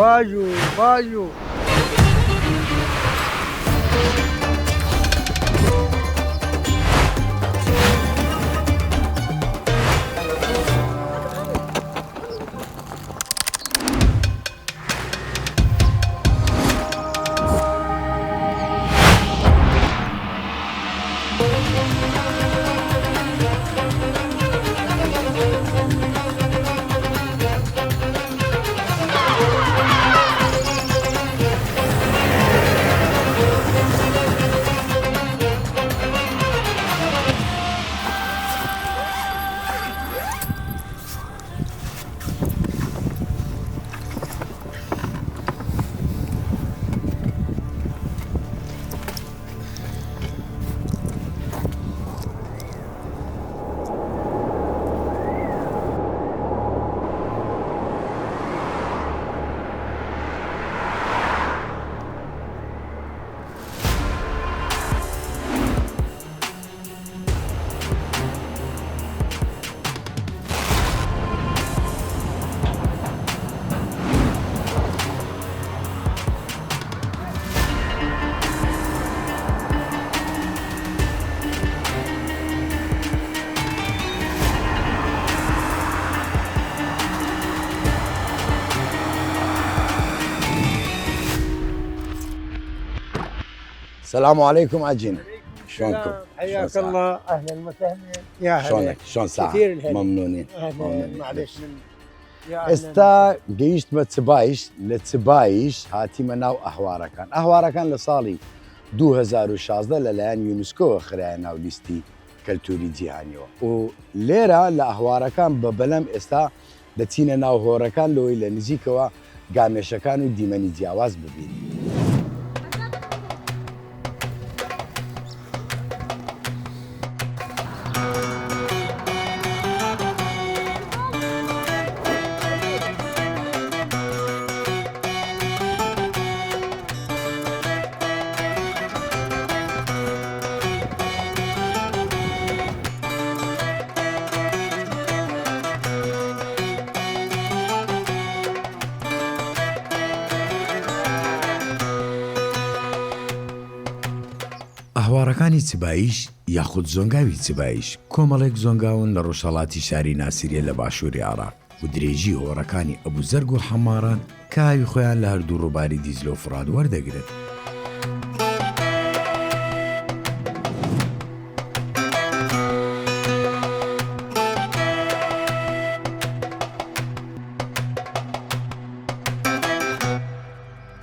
باجو باجو. السلام عليكم عجين. شلونكم؟ حياك الله، اهلا وسهلا. يا هلا. شلونك؟ شلون ساعة؟ كثير الهلا. ممنونين. معلش يا أهلاً. استا جيشت متسبايش لتسبايش هاتي مناو احواركان. احواركان لصالي 2016 للان يونسكو خرينا وليستي كالتوري جيهانيو. وليرا لاحواركان ببلم استا دتينا ناو هوركان لو الى نزيكوا قامشكان وديماني جواز ببين. ئاهوارەکانی چبایش یاخود زۆنگاوی چبایش کۆمەڵێک زۆنگاون لە ڕۆژهەڵاتی شاری ناسیریە لە باشووری عێراق و درێژی هۆڕەکانی ئەبوزەرگ و حەماران کە ئاوی خۆیان لە هەردوو ڕووباری دیزلە و فرات وەردەگرن.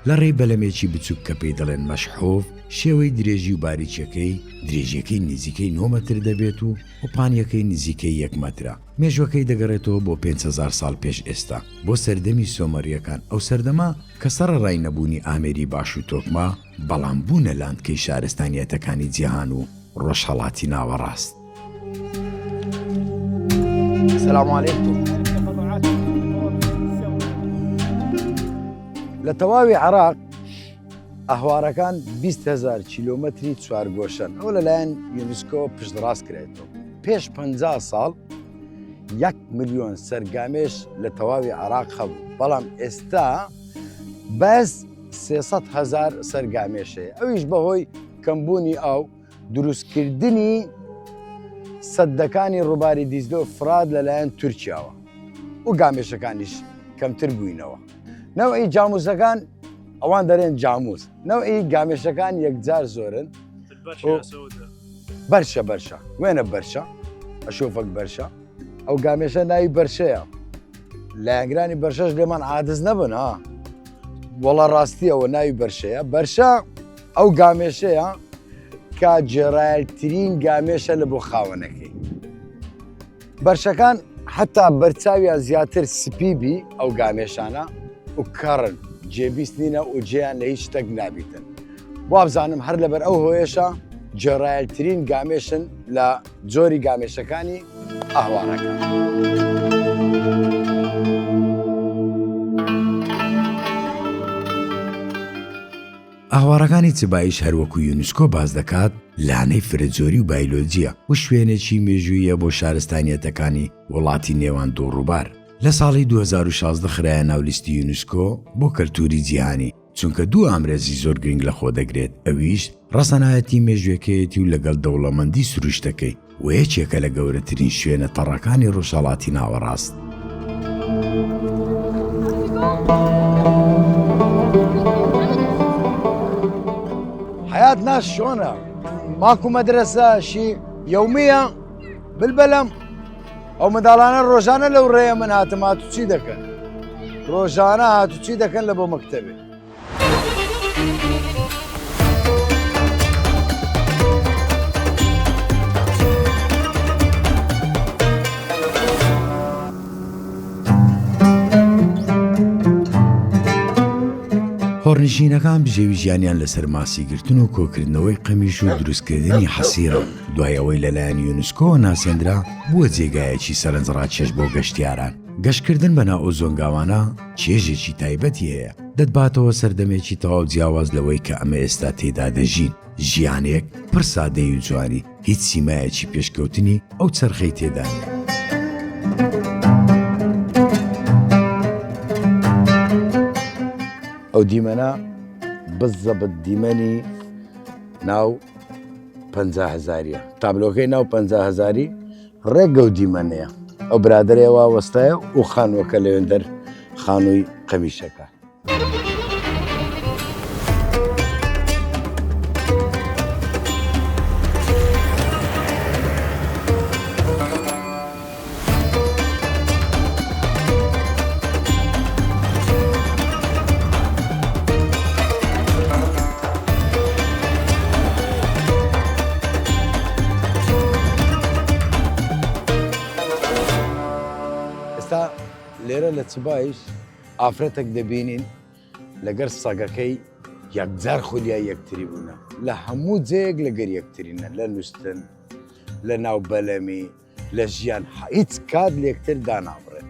لە ڕێی بەلەمێکی بچووک کە پێی دەڵێن مەشحۆف شێوەی درێژی و باریچەکەی درێژیەکەی نزیکەی 9 مەتر دەبێت و پانیەکەی نزیکەی 1 مەترە. مێژوەکەی دەگەڕێتەوە بۆ 5000 ساڵ پێش ئێستا بۆ سەردەمی سۆمەریەکان. ئەو سەردەما کە سەرڕای نەبوونی ئامێری باش و تۆکما بەڵام بوونە لاندکەی شارستانیەتەکانی جیهان و ڕۆژهەڵاتی ناوەڕاست. سلام علیکم. لە تەواوی عێراق ئەهوارەکان 20,000 کیلۆمەتری چوارگۆشەن. ئەو لەلایەن یونسکۆ پشتڕاست کرێتەوە. پێش 50 ساڵ 1 ملیۆن سەرگامێش لە تەواوی عێراق هەبوو، بەڵام ئێستا بەس 300,000 سەرگامێشەیە. ئەویش بەهۆی کەمبوونی ئاو دروستکردنی سەدەکانی ڕووباری دیزلە و فرات لەلایەن تورکیاوە و گامێشەکانیش کەمتر بووینەوە. نەوەی جاموسەکان ئەوان دەرێن جاموس، نەوەی گامێشەکان یەکجار زۆرن. بەرشە بەرشە وێنە بەرشە ئەشۆفەک بەرشە. ئەو گامێشە ناوی بەرشەیە. لایەنگرانی بەرشەش لێمان عادز نەبن ها، وەڵا ڕاستیەوە ناوی بەرشەیە. بەرشە ئەو گامێشەیە کە جێڕایەترین گامێشە لە بۆ خاوەنەکەی. بەرشەکان حتا بەرچاویان زیاتر سپیبی ئەو گامێشانە و کەڕن جێبیست نینە و جێیان لە هیچ شتێک نابیتن. وابزانم هەر لەبەر ئەو هۆیشە جێڕایەترین گامێشن لە جۆری گامێشەکانی ئاهوارەکان. ئاهوارەکانی چبایش هەروەکو یونسکۆ باز دەکات لانەی فرەجۆری و بایلۆجیە و شوێنێکی مێژوویە بۆ شارستانیەتەکانی وڵاتی نێوان دوو ڕووبار. لە ساڵی 2016 خرایە ناو لیستی یونسکۆ بۆ کەلتوری جیهانی چونکە دوو ئامرێزی زۆر گرنگ لە خۆ دەگرێت ئەویش ڕەسەنایەتی مێژوێکەیەتی و لەگەڵ دەوڵەمەندی سروشتەکەی و یەکێکە لە گەورەترین شوێنە تەڕەکانی ڕۆژهەڵاتی ناوەڕاست. حياة ناس شلونها؟ ماكو مدرسة شيء يومية بالبلم أو مدالانا روزانا لو ريا من هاتما تشي دكن روزانا هاتشي دكن لبو مكتبه هۆڕنشینەکان بژێوی ژیانیان لەسەر ماسیگرتن و کۆکردنەوەی قەمیش و دروستکردنی حەسیرە دوایەوەی لەلایەن یونسکۆ ناسێنرا بووە جێگایەکی سەرنجڕاکێش بۆ گەشتیاران. گەشتکردن بە ناو ئەو زۆنگاوانە چێژێکی تایبەتی هەیە دەتباتەوە سەردەمێکی تەواو جیاواز لەوەی کە ئەمە ئێستا تێدا دەژین ژیانێک پڕ سادەی و جوانی هیچ سیمایەکی پێشکەوتنی ئەو چەرخەی تێدا نیە. ئەو دیمەنە بزەبت دیمەنی ناو 50,000 تابلۆکەی ناو 50,000 ڕێگە و دیمەنەیە ئەو برادرێەوە وەستایە و خانووەکە لەوێن دەر خانووی قەمیشەکە. لێرە لە چبایش ئافرەتێک دەبینین لەگەر سەگەکەی یەکجار خولیا یەکتری بوونە لە هەموو جەیەک لەگەر یەکترینە لە نووسن لە ناو بەلەمی لە ژیان هیچ کات لە یەکتر داناڕێن.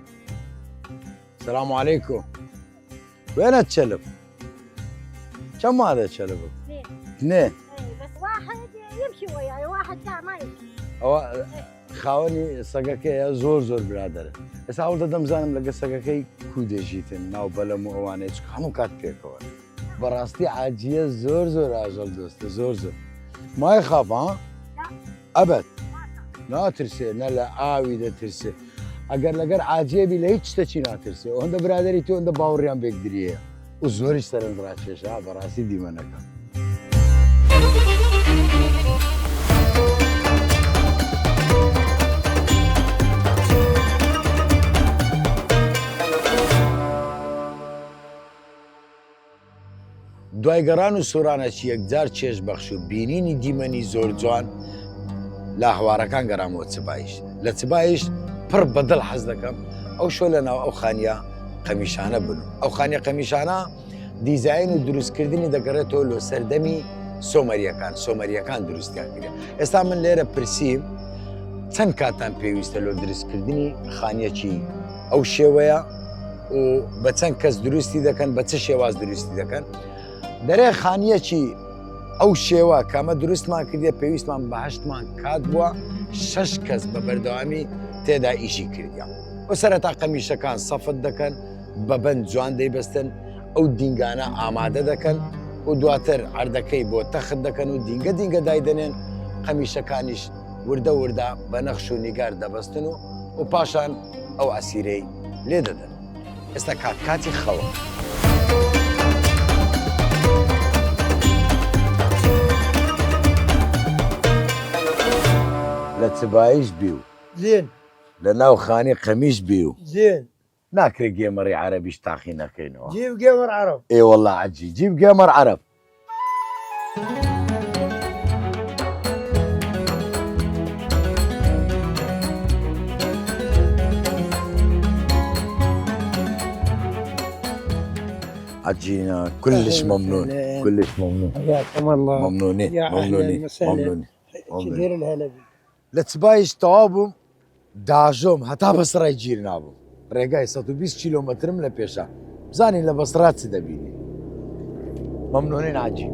سەلام عەلەیکوم وێنە چەلب چەند مادە چەلبە؟ اثنين بس واحد يمشي وياي واحد لا ما يمشي. خاوەنی سەگەکەیە زۆر برادرە. ئێستا هەوڵ دەدەم زانم لەگە سەگەکەی کو دەژیتن ناو بەلەم و ئەوانەیە چکە هەموو کات پێکەوە. بەڕاستی عاجیە زۆر ئاژەڵ دۆستە زۆر مای خاپە ئەبەت ناترسێ نە لە ئاوی دەترسێ ئەگەر لەگەر عاجیەبی لە هیچ شتێکی ناترسێ ئەوەندە برادری تۆ ئەوەندە باوەڕیان بێکدریە و زۆریش سەرنجڕاکێشە بەڕاستی دیمەنەکە. دوای گەڕان و سۆرانەکی یەکجار چێژ بەخش و بینینی دیمەنی زۆر جوان لە هەوارەکان گەڕامەوە چبایش. لە چبایش پڕ بەدڵ حەز دەکەم ئەو شۆ لەناو ئەو خانیە قەمیشانە بن. ئەو خانیە قەمیشانە دیزاین و دروستکردنی دەگەڕێتەوە لە سەردەمی سۆمەریەکان دروستیان کرێ. ئێستا من لێرە پرسییم چەند کاتان پێویستە لۆ دروستکردنی خانیەکی ئەو شێوەیە و بە چەند کەس دروستی دەکەن بە چه شێواز دروستی دەکەن. دەرێ خانیەکی ئەو شێوە کامە دروستمان کردێ پێویستمان بە 8مان کات بووە 6 کەس بە بەردەوامی تێدا ئیشی کردیان. و سەرەتا قەمیشەکان سەفت دەکەن بە بەند جوان دەیبەستن ئەو دینگانە ئامادە دەکەن و دواتر عەردەکەی بۆ تەخت دەکەن و دینگە دایدەنێن قەمیشەکانیش وردە بە نەخش و نیگار دەبەستن و پاشان ئەو ئەسیرەی لێ دەدەن. ئێستا کاتی خەوە. لە چبایش بیو زين لە ناو خانی قەمیش بیو زين ناکرێت گێمەڕی عەرەبیش تاقی نەکەینەوە. جيب قمر عرب. اي والله عجي جيب قمر عرب. عجينا كلش ممنون كلش ممنون حياكم الله. ممنونين يا أهلاً ممنونين وسهلاً. ممنونين كثير الهلا. لتبايش توابم داجوم هتا بسرای گیر نابم ڕێگای 120 کیلۆمەترم لە پێشە بزانین لە بەسرات چ دەبینی. مەمنونین عاجی.